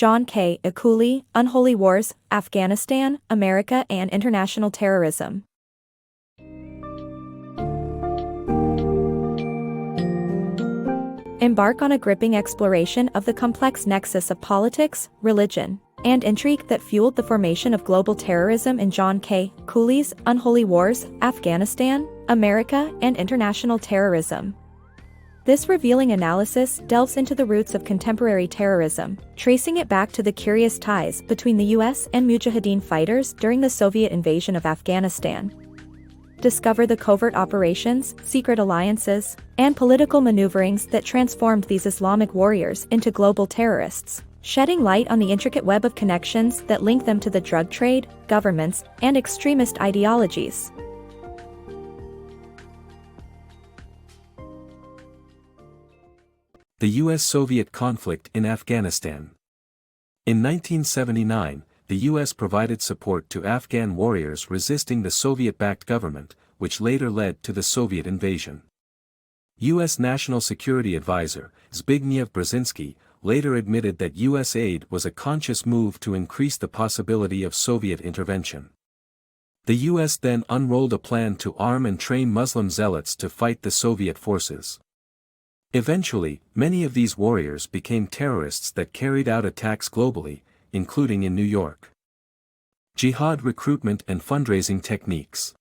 JohnKCooley, Unholy Wars, Afghanistan, America and International Terrorism. Embark on a gripping exploration of the complex nexus of politics, religion, and intrigue that fueled the formation of global terrorism in JohnKCooley's Unholy Wars, Afghanistan, America and International Terrorism. This revealing analysis delves into the roots of contemporary terrorism, tracing it back to the curious ties between the US and Mujahideen fighters during the Soviet invasion of Afghanistan. Discover the covert operations, secret alliances, and political maneuverings that transformed these Islamic warriors into global terrorists, shedding light on the intricate web of connections that link them to the drug trade, governments, and extremist ideologies. The US-Soviet conflict in Afghanistan. In 1979, the US provided support to Afghan warriors resisting the Soviet-backed government, which later led to the Soviet invasion. US National Security Advisor, Zbigniew Brzezinski, later admitted that US aid was a conscious move to increase the possibility of Soviet intervention. The US then unrolled a plan to arm and train Muslim zealots to fight the Soviet forces. Eventually, many of these warriors became terrorists that carried out attacks globally, including in New York. Jihad recruitment and fundraising techniques.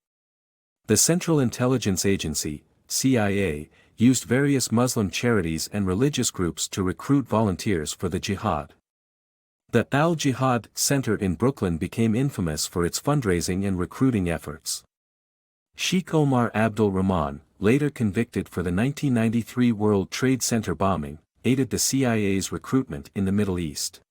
The Central Intelligence Agency, CIA, used various Muslim charities and religious groups to recruit volunteers for the jihad. The Al-Jihad Center in Brooklyn became infamous for its fundraising and recruiting efforts. Sheikh Omar Abdul Rahman, later convicted for the 1993 World Trade Center bombing, aided the CIA's recruitment in the Middle East.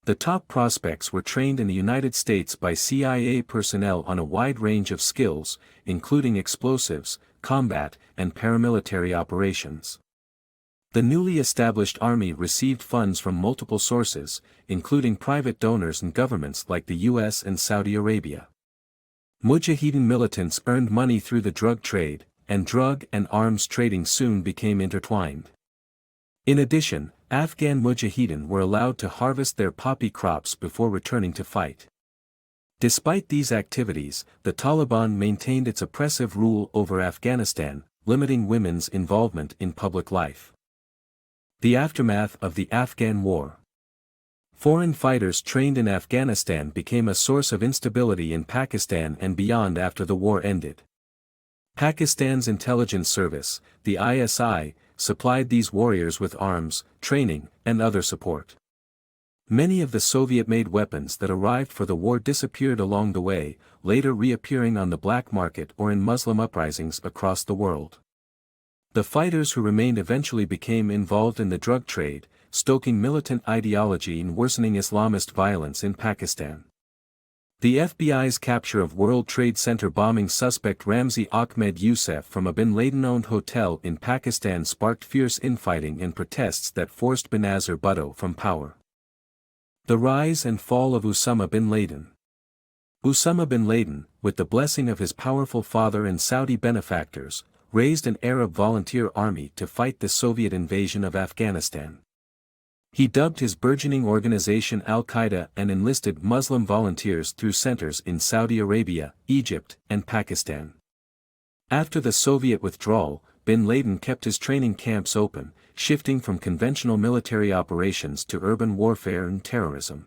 The top prospects were trained in the United States by CIA personnel on a wide range of skills, including explosives, combat, and paramilitary operations. The newly established army received funds from multiple sources, including private donors and governments like the US and Saudi Arabia. Mujahideen militants earned money through the drug trade, and drug and arms trading soon became intertwined. In addition, Afghan Mujahideen were allowed to harvest their poppy crops before returning to fight. Despite these activities, the Taliban maintained its oppressive rule over Afghanistan, limiting women's involvement in public life. The aftermath of the Afghan War. Foreign fighters trained in Afghanistan became a source of instability in Pakistan and beyond after the war ended. Pakistan's intelligence service, the ISI, supplied these warriors with arms, training, and other support. Many of the Soviet-made weapons that arrived for the war disappeared along the way, later reappearing on the black market or in Muslim uprisings across the world. The fighters who remained eventually became involved in the drug trade, stoking militant ideology and worsening Islamist violence in Pakistan. The FBI's capture of World Trade Center bombing suspect Ramzi Ahmed Youssef from a bin Laden-owned hotel in Pakistan sparked fierce infighting and protests that forced Benazir Bhutto from power. The rise and fall of Usama bin Laden. Usama bin Laden, with the blessing of his powerful father and Saudi benefactors, raised an Arab volunteer army to fight the Soviet invasion of Afghanistan. He dubbed his burgeoning organization Al-Qaeda and enlisted Muslim volunteers through centers in Saudi Arabia, Egypt, and Pakistan. After the Soviet withdrawal, bin Laden kept his training camps open, shifting from conventional military operations to urban warfare and terrorism.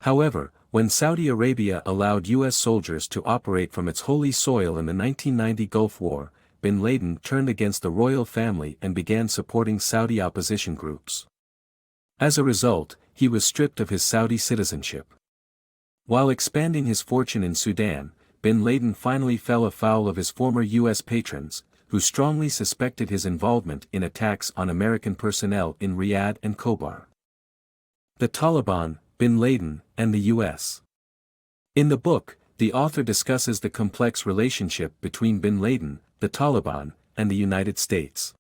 However, when Saudi Arabia allowed US soldiers to operate from its holy soil in the 1990 Gulf War, bin Laden turned against the royal family and began supporting Saudi opposition groups. As a result, he was stripped of his Saudi citizenship. While expanding his fortune in Sudan, bin Laden finally fell afoul of his former US patrons, who strongly suspected his involvement in attacks on American personnel in Riyadh and Khobar. The Taliban, bin Laden, and the US. In the book, the author discusses the complex relationship between bin Laden, the Taliban, and the United States.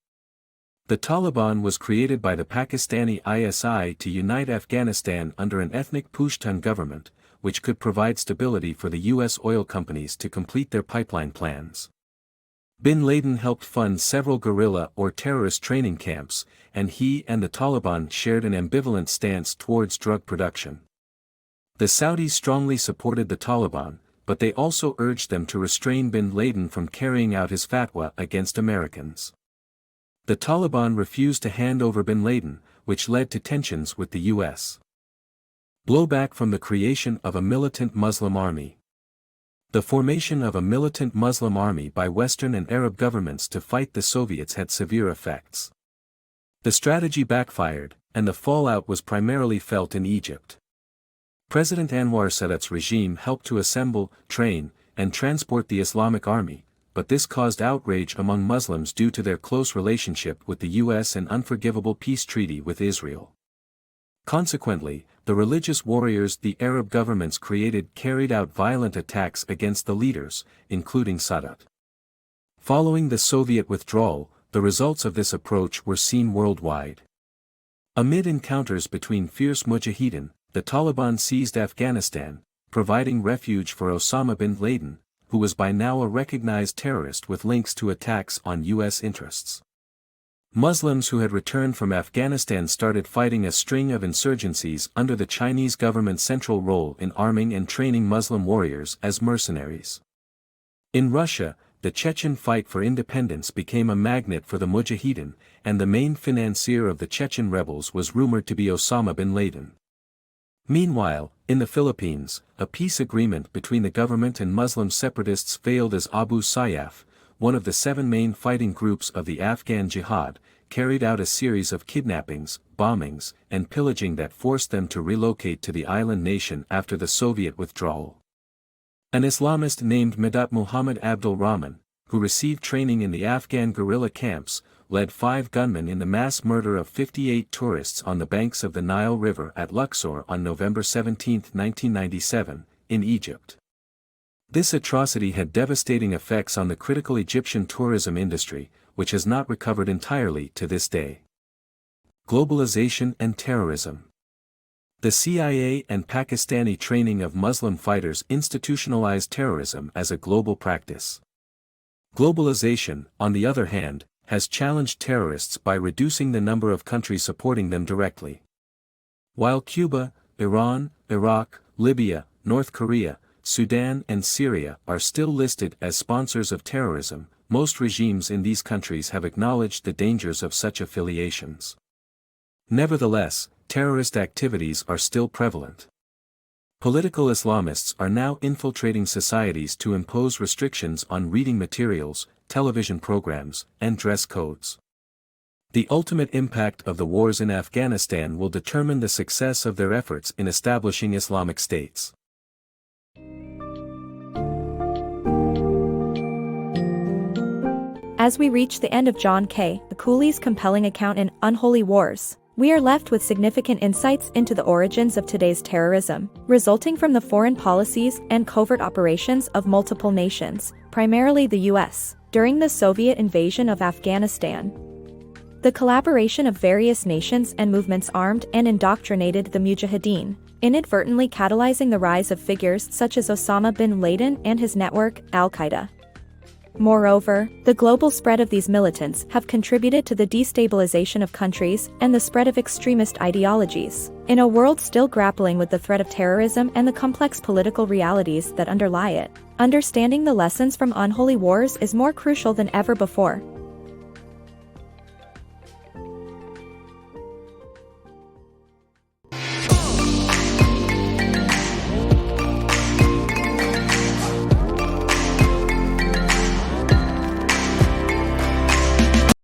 The Taliban was created by the Pakistani ISI to unite Afghanistan under an ethnic Pashtun government, which could provide stability for the U.S. oil companies to complete their pipeline plans. Bin Laden helped fund several guerrilla or terrorist training camps, and he and the Taliban shared an ambivalent stance towards drug production. The Saudis strongly supported the Taliban, but they also urged them to restrain Bin Laden from carrying out his fatwa against Americans. The Taliban refused to hand over Bin Laden, which led to tensions with the U.S. Blowback from the creation of a militant Muslim army. The formation of a militant Muslim army by Western and Arab governments to fight the Soviets had severe effects. The strategy backfired, and the fallout was primarily felt in Egypt. President Anwar Sadat's regime helped to assemble, train, and transport the Islamic army, but this caused outrage among Muslims due to their close relationship with the U.S. and unforgivable peace treaty with Israel. Consequently, the religious warriors the Arab governments created carried out violent attacks against the leaders, including Sadat. Following the Soviet withdrawal, the results of this approach were seen worldwide. Amid encounters between fierce mujahideen, the Taliban seized Afghanistan, providing refuge for Usama bin Laden, who was by now a recognized terrorist with links to attacks on U.S. interests. Muslims who had returned from Afghanistan started fighting a string of insurgencies under the Chinese government's central role in arming and training Muslim warriors as mercenaries. In Russia, the Chechen fight for independence became a magnet for the Mujahideen, and the main financier of the Chechen rebels was rumored to be Osama bin Laden. Meanwhile, in the Philippines, a peace agreement between the government and Muslim separatists failed as Abu Sayyaf, one of the 7 main fighting groups of the Afghan Jihad, carried out a series of kidnappings, bombings, and pillaging that forced them to relocate to the island nation after the Soviet withdrawal. An Islamist named Medat Muhammad Abdul Rahman, who received training in the Afghan guerrilla camps, led 5 gunmen in the mass murder of 58 tourists on the banks of the Nile River at Luxor on November 17, 1997, in Egypt. This atrocity had devastating effects on the critical Egyptian tourism industry, which has not recovered entirely to this day. Globalization and Terrorism. The CIA and Pakistani training of Muslim fighters institutionalized terrorism as a global practice. Globalization, on the other hand, has challenged terrorists by reducing the number of countries supporting them directly. While Cuba, Iran, Iraq, Libya, North Korea, Sudan and Syria are still listed as sponsors of terrorism, most regimes in these countries have acknowledged the dangers of such affiliations. Nevertheless, terrorist activities are still prevalent. Political Islamists are now infiltrating societies to impose restrictions on reading materials, television programs, and dress codes. The ultimate impact of the wars in Afghanistan will determine the success of their efforts in establishing Islamic states. As we reach the end of JohnKCooley's compelling account in Unholy Wars, we are left with significant insights into the origins of today's terrorism, resulting from the foreign policies and covert operations of multiple nations, primarily the U.S., during the Soviet invasion of Afghanistan. The collaboration of various nations and movements armed and indoctrinated the Mujahideen, inadvertently catalyzing the rise of figures such as Osama bin Laden and his network, Al-Qaeda. Moreover, the global spread of these militants have contributed to the destabilization of countries and the spread of extremist ideologies. In a world still grappling with the threat of terrorism and the complex political realities that underlie it, understanding the lessons from unholy wars is more crucial than ever before.